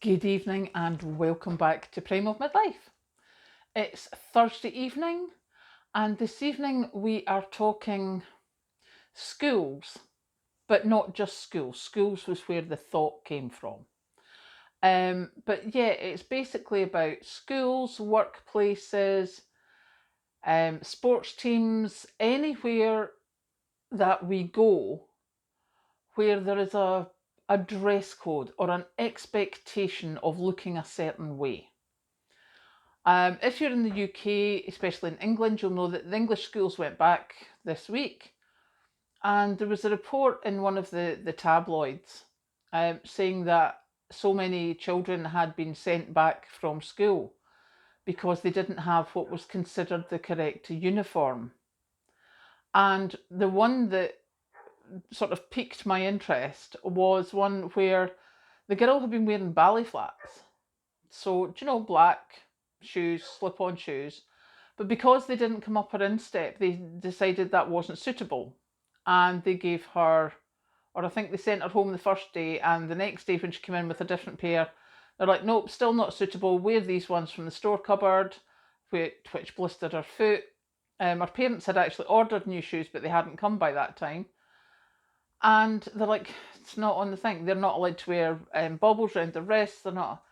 Good evening and welcome back to Prime of Midlife. It's Thursday evening, and this evening we are talking schools, but not just schools. Schools was where the thought came from. But yeah, it's basically about schools, workplaces, sports teams, anywhere that we go where there is a dress code or an expectation of looking a certain way. If you're in the UK, especially in England, you'll know that the English schools went back this week. And there was a report in one of the tabloids saying that so many children had been sent back from school because they didn't have what was considered the correct uniform. And the one that sort of piqued my interest was one where the girl had been wearing ballet flats. So, black shoes, slip on shoes. But because they didn't come up her instep, they decided that wasn't suitable. And they gave her, or I think they sent her home the first day, and the next day when she came in with a different pair, they're like, nope, still not suitable. Wear these ones from the store cupboard, which blistered her foot. Her parents had actually ordered new shoes, but they hadn't come by that time. And they're like, it's not on the thing. They're not allowed to wear baubles around their wrists. They're not.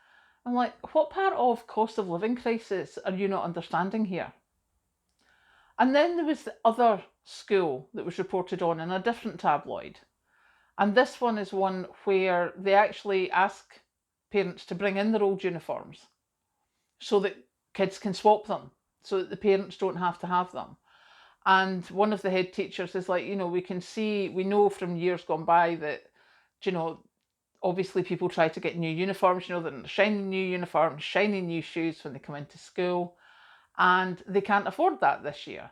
I'm like, what part of cost of living crisis are you not understanding here? And then there was the other school that was reported on in a different tabloid. And this one is one where they actually ask parents to bring in their old uniforms so that kids can swap them, so that the parents don't have to have them. And one of the head teachers is like, we know from years gone by that, obviously people try to get new uniforms, they're shiny new uniforms, shiny new shoes when they come into school, and they can't afford that this year.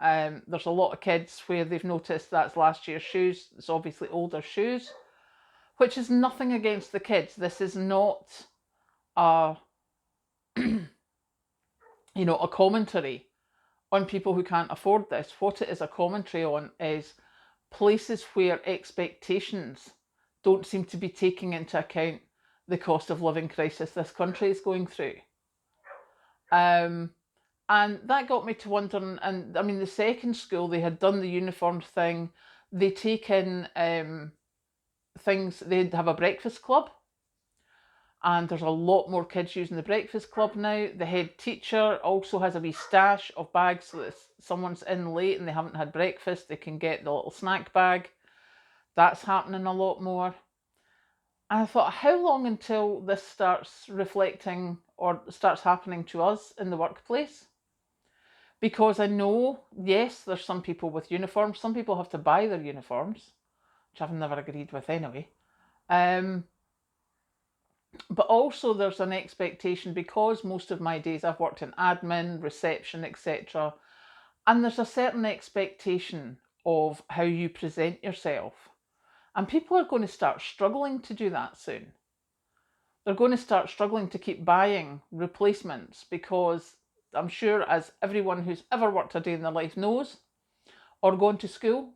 There's a lot of kids where they've noticed that's last year's shoes. It's obviously older shoes, which is nothing against the kids. This is not a, a commentary on people who can't afford this. What it is a commentary on is places where expectations don't seem to be taking into account the cost of living crisis this country is going through. And that got me to wondering, and I mean, the second school, they had done the uniform thing. They take in things, they'd have a breakfast club, and there's a lot more kids using the breakfast club now. The head teacher also has a wee stash of bags so that if someone's in late and they haven't had breakfast, they can get the little snack bag. That's happening a lot more. And I thought, how long until this starts reflecting or starts happening to us in the workplace? Because I know, yes, there's some people with uniforms. Some people have to buy their uniforms, which I've never agreed with anyway. But also there's an expectation, because most of my days I've worked in admin, reception, etc. And there's a certain expectation of how you present yourself. And people are going to start struggling to do that soon. They're going to start struggling to keep buying replacements because I'm sure, as everyone who's ever worked a day in their life knows, or gone to school,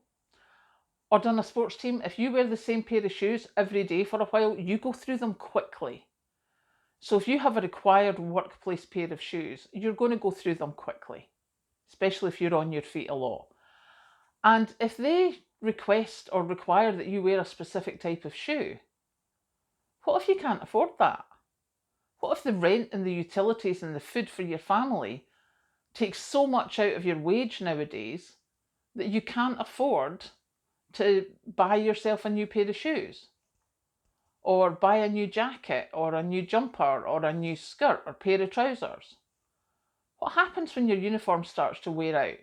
or done a sports team, if you wear the same pair of shoes every day for a while, you go through them quickly. So if you have a required workplace pair of shoes, you're going to go through them quickly, especially if you're on your feet a lot. And if they request or require that you wear a specific type of shoe, what if you can't afford that? What if the rent and the utilities and the food for your family takes so much out of your wage nowadays that you can't afford to buy yourself a new pair of shoes, or buy a new jacket, or a new jumper, or a new skirt or pair of trousers? What happens when your uniform starts to wear out,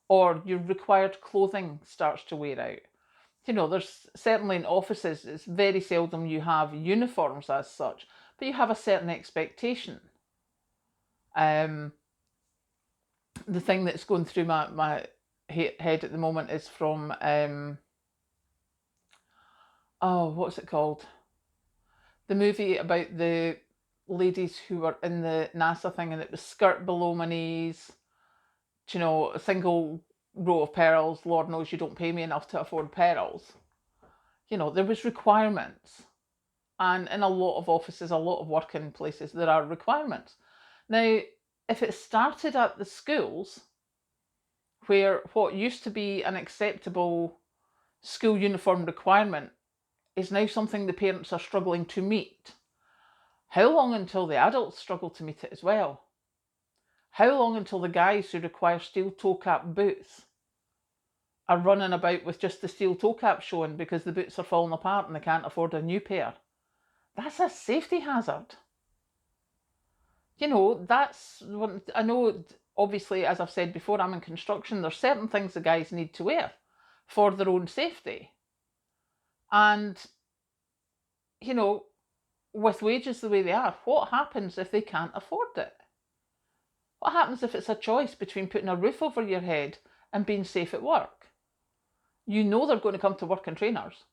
or your required clothing starts to wear out? There's certainly in offices, it's very seldom you have uniforms as such, but you have a certain expectation. The thing that's going through my head at the moment is from, what's it called? The movie about the ladies who were in the NASA thing, and it was skirt below my knees, a single row of pearls. Lord knows you don't pay me enough to afford pearls. There was requirements. And in a lot of offices, a lot of working places, there are requirements. Now, if it started at the schools, where what used to be an acceptable school uniform requirement is now something the parents are struggling to meet, how long until the adults struggle to meet it as well? How long until the guys who require steel toe cap boots are running about with just the steel toe cap showing because the boots are falling apart and they can't afford a new pair? That's a safety hazard. You know, I know, obviously, as I've said before, I'm in construction. There's certain things the guys need to wear for their own safety. And, you know, with wages the way they are, what happens if they can't afford it? What happens if it's a choice between putting a roof over your head and being safe at work? You know they're going to come to work in trainers.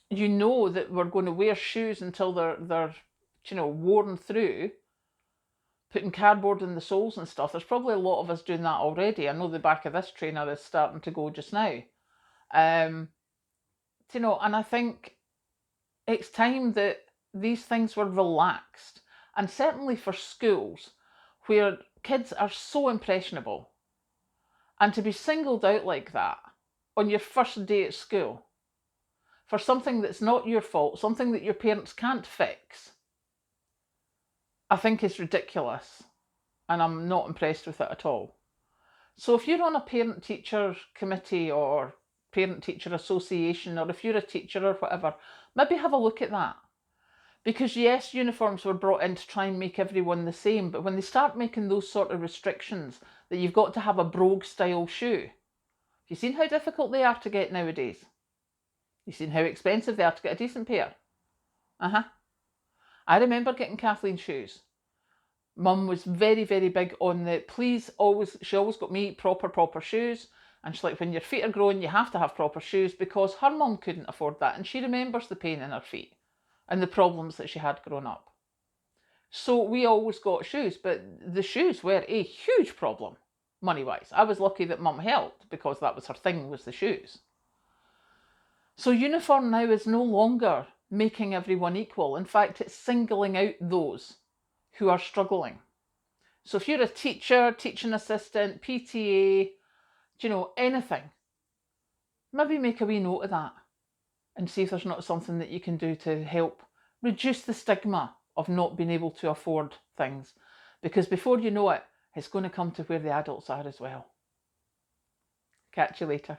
You know that we're going to wear shoes until they're worn through, putting cardboard in the soles and stuff. There's probably a lot of us doing that already. I know the back of this trainer is starting to go just now. And I think it's time that these things were relaxed. And certainly for schools, where kids are so impressionable, and to be singled out like that on your first day at school for something that's not your fault, something that your parents can't fix, I think is ridiculous. And I'm not impressed with it at all. So if you're on a parent-teacher committee or parent-teacher association, or if you're a teacher or whatever, maybe have a look at that. Because yes, uniforms were brought in to try and make everyone the same, but when they start making those sort of restrictions that you've got to have a brogue-style shoe, have you seen how difficult they are to get nowadays? You've seen how expensive they are to get a decent pair? I remember getting Kathleen shoes. Mum was very, very big on she always got me proper shoes. And she's like, when your feet are growing, you have to have proper shoes, because her mum couldn't afford that. And she remembers the pain in her feet and the problems that she had growing up. So we always got shoes, but the shoes were a huge problem, money-wise. I was lucky that Mum helped, because that was her thing, was the shoes. So uniform now is no longer making everyone equal. In fact, it's singling out those who are struggling. So if you're a teacher, teaching assistant, PTA, anything, maybe make a wee note of that and see if there's not something that you can do to help reduce the stigma of not being able to afford things. Because before you know it, it's going to come to where the adults are as well. Catch you later.